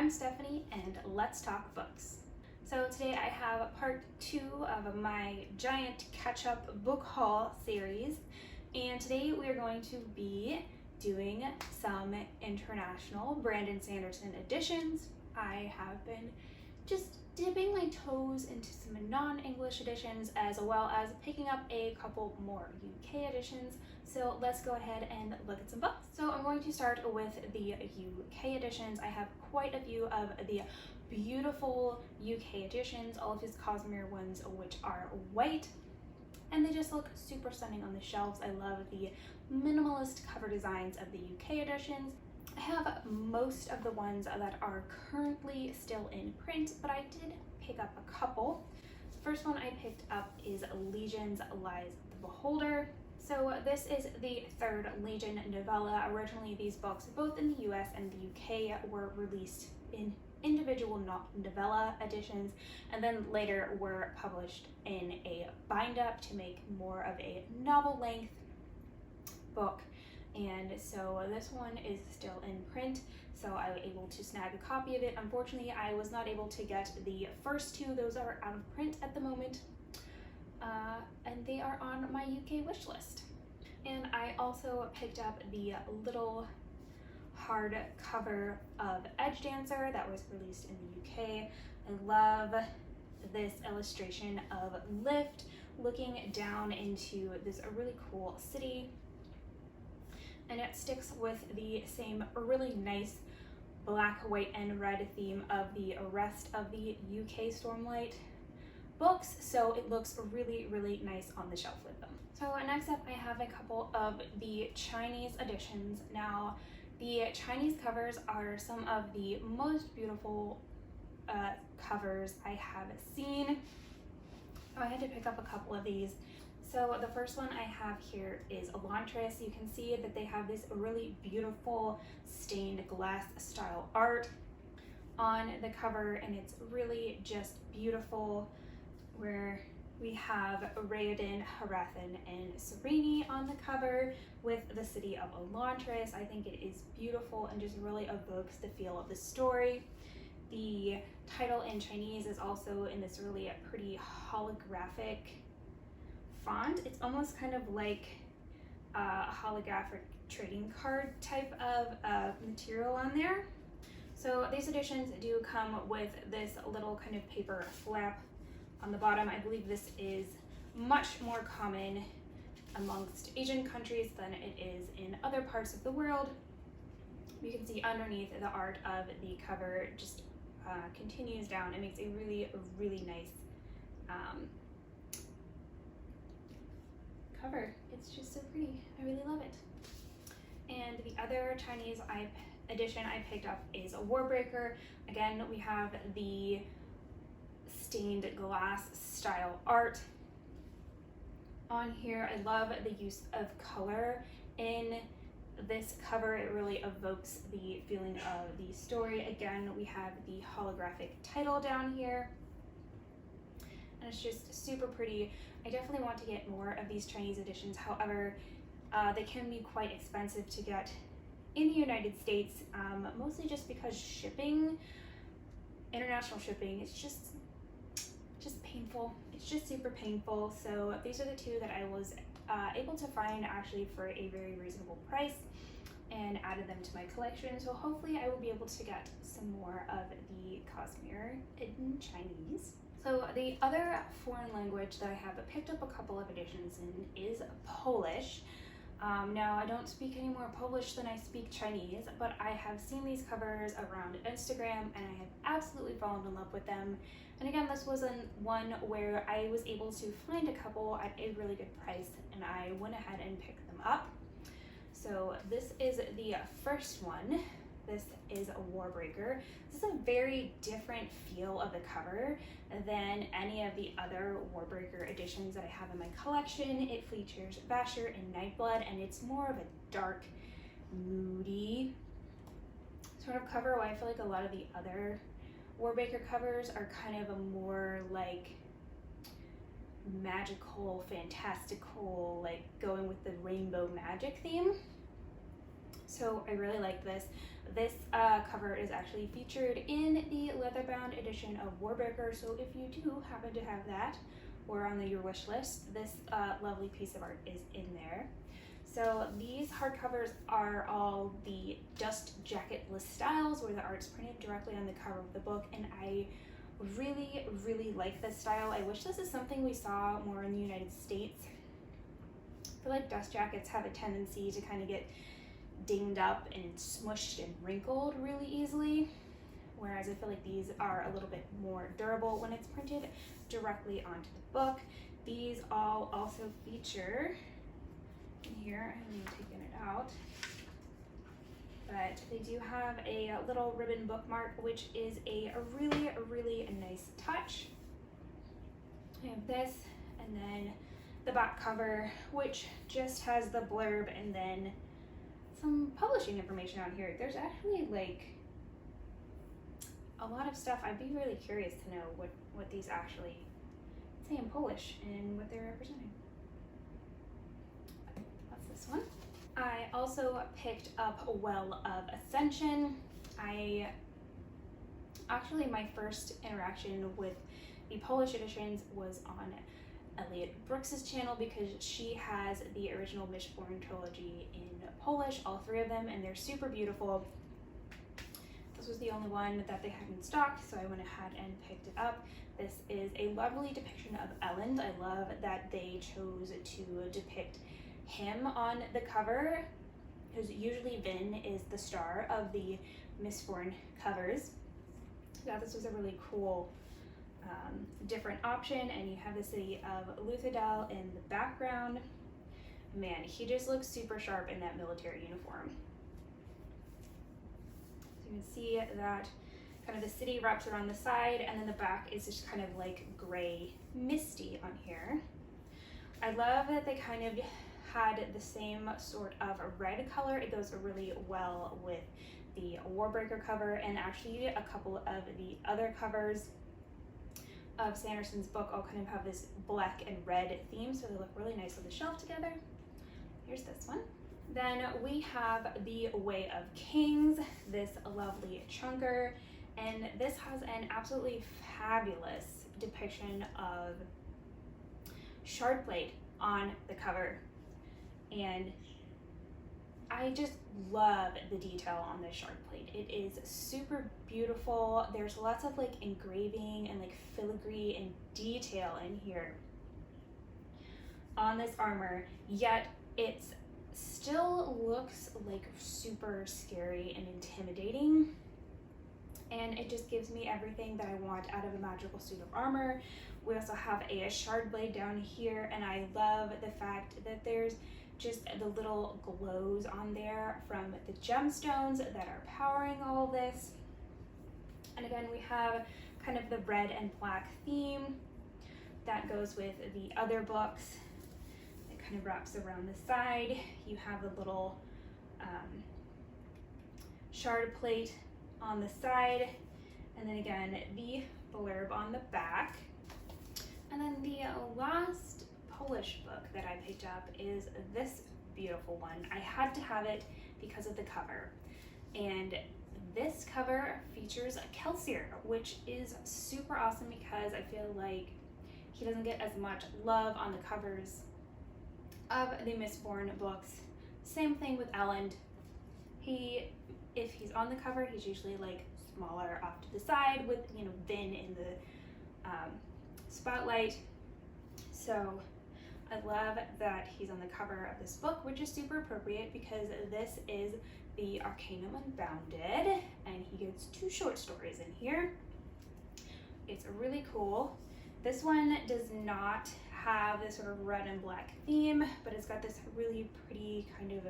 I'm Stephanie and let's talk books. So today I have part 2 of my giant catch-up book haul series, and today we are going to be doing some international Brandon Sanderson editions. I have been just dipping my toes into some non-English editions as well as picking up a couple more UK editions. So let's go ahead and look at some books. So I'm going to start with the UK editions. I have quite a few of the beautiful UK editions, all of his Cosmere ones, which are white, and they just look super stunning on the shelves. I love the minimalist cover designs of the UK editions. I have most of the ones that are currently still in print, but I did pick up a couple. The first one I picked up is Legion's Lies the Beholder. So this is the third Legion novella. Originally, these books, both in the US and the UK, were released in individual novella editions, and then later were published in a bind-up to make more of a novel-length book. And so this one is still in print, so I was able to snag a copy of it. Unfortunately, I was not able to get the first two. Those are out of print at the moment, and they are on my UK wish list. And I also picked up the little hardcover of Edge Dancer that was released in the UK. I love this illustration of Lift looking down into this really cool city, and it sticks with the same really nice black, white, and red theme of the rest of the UK Stormlight books, so it looks really, really nice on the shelf with them. So next up, I have a couple of the Chinese editions. Now, the Chinese covers are some of the most beautiful covers I have seen. So I had to pick up a couple of these. So the first one I have here is Elantris. You can see that they have this really beautiful stained glass style art on the cover, and it's really just beautiful, where we have Raoden, Harathan, and Sereni on the cover with the city of Elantris. I think it is beautiful and just really evokes the feel of the story. The title in Chinese is also in this really pretty holographic font. It's almost kind of like a holographic trading card type of material on there. So these editions do come with this little kind of paper flap on the bottom. I believe this is much more common amongst Asian countries than it is in other parts of the world. You can see underneath the art of the cover just continues down. It makes a really, really nice cover. It's just so pretty. I really love it. And the other Chinese edition I picked up is a Warbreaker. Again, we have the stained glass style art on here. I love the use of color in this cover. It really evokes the feeling of the story. Again, we have the holographic title down here, and it's just super pretty. I definitely want to get more of these Chinese editions. However, they can be quite expensive to get in the United States, mostly just because shipping, international shipping, is just painful. It's just super painful. So these are the two that I was able to find actually for a very reasonable price and added them to my collection. So hopefully I will be able to get some more of the Cosmere in Chinese. So the other foreign language that I have picked up a couple of editions in is Polish. Now, I don't speak any more Polish than I speak Chinese, but I have seen these covers around Instagram and I have absolutely fallen in love with them. And again, this was one where I was able to find a couple at a really good price, and I went ahead and picked them up. So this is the first one. This is a Warbreaker. This is a very different feel of the cover than any of the other Warbreaker editions that I have in my collection. It features Vasher and Nightblood, and it's more of a dark, moody sort of cover, while I feel like a lot of the other Warbreaker covers are kind of a more like magical, fantastical, like going with the rainbow magic theme. So I really like this. This cover is actually featured in the leather-bound edition of Warbreaker, so if you do happen to have that or on your wish list, this lovely piece of art is in there. So these hardcovers are all the dust jacketless styles where the art's printed directly on the cover of the book, and I really, really like this style. I wish this is something we saw more in the United States. I feel like dust jackets have a tendency to kind of get dinged up and smushed and wrinkled really easily, whereas I feel like these are a little bit more durable when it's printed directly onto the book. These all also feature, in here, I haven't even taken it out, but they do have a little ribbon bookmark, which is a really, really nice touch. I have this, and then the back cover, which just has the blurb and then some publishing information on here. There's actually like a lot of stuff. I'd be really curious to know what these actually say in Polish and what they're representing. That's this one. I also picked up Well of Ascension. My first interaction with the Polish editions was on Elliot Brooks's channel, because she has the original Mistborn trilogy in Polish, all three of them, and they're super beautiful. This was the only one that they had in stock, so I went ahead and picked it up. This is a lovely depiction of Elend. I love that they chose to depict him on the cover, because usually Vin is the star of the Mistborn covers. Yeah, this was a really cool different option, and you have the city of Luthadel in the background. Man, he just looks super sharp in that military uniform. So you can see that kind of the city wraps around the side, and then the back is just kind of like gray misty on here. I love that they kind of had the same sort of a red color. It goes really well with the Warbreaker cover, and actually a couple of the other covers of Sanderson's book all kind of have this black and red theme, so they look really nice on the shelf together. Here's this one. Then we have The Way of Kings, this lovely chunker, and this has an absolutely fabulous depiction of Shardblade on the cover, and I just love the detail on this Shardblade. It is super beautiful. There's lots of like engraving and like filigree and detail in here on this armor, yet it still looks like super scary and intimidating, and it just gives me everything that I want out of a magical suit of armor. We also have a Shardblade down here, and I love the fact that there's just the little glows on there from the gemstones that are powering all this. And again, we have kind of the red and black theme that goes with the other books. It kind of wraps around the side. You have the little shard plate on the side, and then again the blurb on the back. And then the last Polish book that I picked up is this beautiful one. I had to have it because of the cover, and this cover features Kelsier, which is super awesome because I feel like he doesn't get as much love on the covers of the Mistborn books. Same thing with Elend. If he's on the cover, he's usually like smaller off to the side with, you know, Vin in the spotlight. So I love that he's on the cover of this book, which is super appropriate because this is the Arcanum Unbounded, and he gets 2 short stories in here. It's really cool. This one does not have this sort of red and black theme, but it's got this really pretty kind of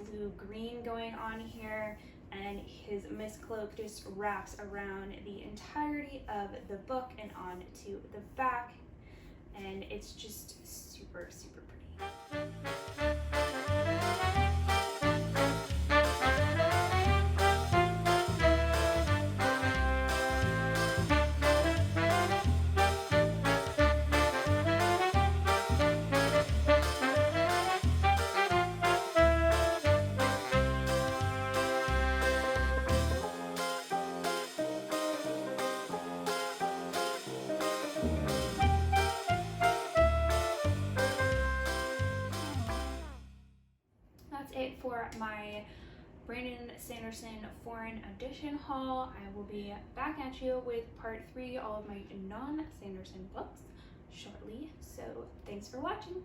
blue-green going on here, and his mist cloak just wraps around the entirety of the book and on to the back, and it's just super, super pretty. for my Brandon Sanderson Foreign Edition haul. I will be back at you with part 3, all of my non-Sanderson books, shortly. So thanks for watching.